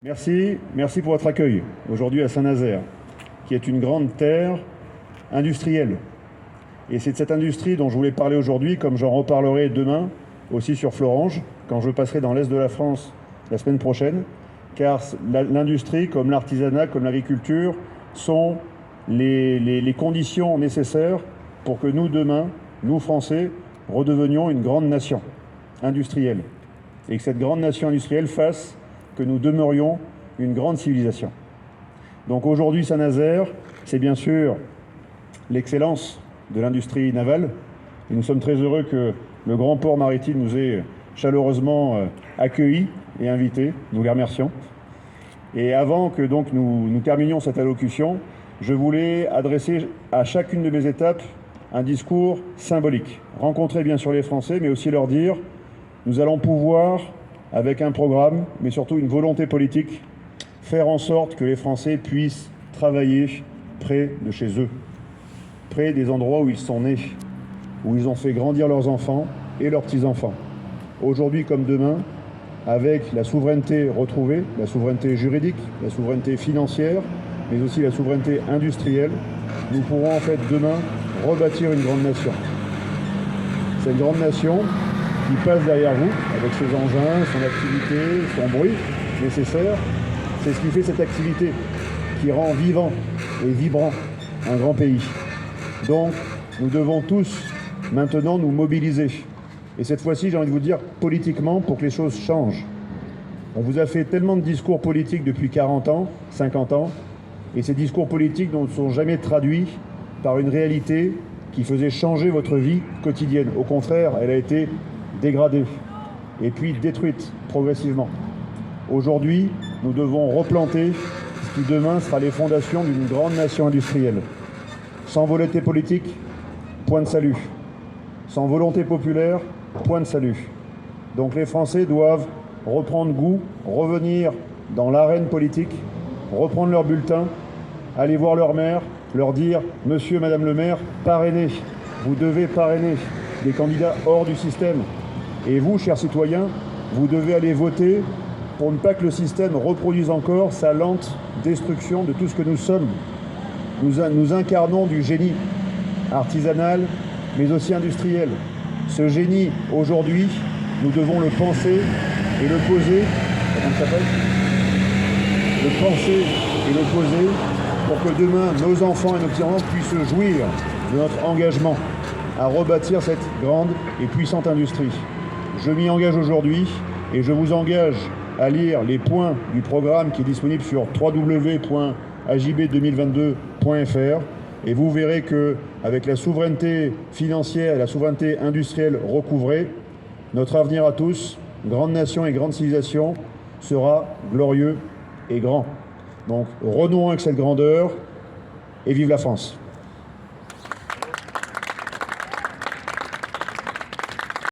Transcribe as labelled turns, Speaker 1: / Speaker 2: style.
Speaker 1: Merci pour votre accueil aujourd'hui à Saint-Nazaire, qui est une grande terre industrielle. Et c'est de cette industrie dont je voulais parler aujourd'hui, comme j'en reparlerai demain aussi sur Florange, quand je passerai dans l'Est de la France la semaine prochaine, car l'industrie, comme l'artisanat, comme l'agriculture, sont les conditions nécessaires pour que nous, demain, nous Français, redevenions une grande nation industrielle. Et que cette grande nation industrielle fasse que nous demeurions une grande civilisation. Donc aujourd'hui, Saint-Nazaire, c'est bien sûr l'excellence de l'industrie navale. Et nous sommes très heureux que le grand port maritime nous ait chaleureusement accueillis et invités. Nous les remercions. Et avant que donc nous terminions cette allocution, je voulais adresser à chacune de mes étapes un discours symbolique. Rencontrer bien sûr les Français, mais aussi leur dire nous allons pouvoir, avec un programme, mais surtout une volonté politique, faire en sorte que les Français puissent travailler près de chez eux, près des endroits où ils sont nés, où ils ont fait grandir leurs enfants et leurs petits-enfants. Aujourd'hui comme demain, avec la souveraineté retrouvée, la souveraineté juridique, la souveraineté financière, mais aussi la souveraineté industrielle, nous pourrons en fait demain rebâtir une grande nation. Cette grande nation qui passe derrière vous, avec ses engins, son activité, son bruit nécessaire, c'est ce qui fait cette activité, qui rend vivant et vibrant un grand pays. Donc, nous devons tous maintenant nous mobiliser. Et cette fois-ci, j'ai envie de vous dire politiquement, pour que les choses changent. On vous a fait tellement de discours politiques depuis 40 ans, 50 ans, et ces discours politiques ne sont jamais traduits par une réalité qui faisait changer votre vie quotidienne. Au contraire, elle a été dégradée et puis détruite progressivement. Aujourd'hui, nous devons replanter ce qui demain sera les fondations d'une grande nation industrielle. Sans volonté politique, point de salut. Sans volonté populaire, point de salut. Donc les Français doivent reprendre goût, revenir dans l'arène politique, reprendre leur bulletin, aller voir leur maire, leur dire « Monsieur, Madame le maire, parrainez, vous devez parrainer des candidats hors du système. Et vous, chers citoyens, vous devez aller voter pour ne pas que le système reproduise encore sa lente destruction de tout ce que nous sommes. Nous incarnons du génie artisanal, mais aussi industriel. Ce génie, aujourd'hui, nous devons le penser et le poser. Comment ça s'appelle ? Le penser et le poser pour que demain, nos enfants et nos petits-enfants puissent jouir de notre engagement à rebâtir cette grande et puissante industrie. Je m'y engage aujourd'hui et je vous engage à lire les points du programme qui est disponible sur www.ajb2022.fr et vous verrez que, avec la souveraineté financière et la souveraineté industrielle recouvrée, notre avenir à tous, grande nation et grande civilisation, sera glorieux et grand. Donc renouons avec cette grandeur et vive la France.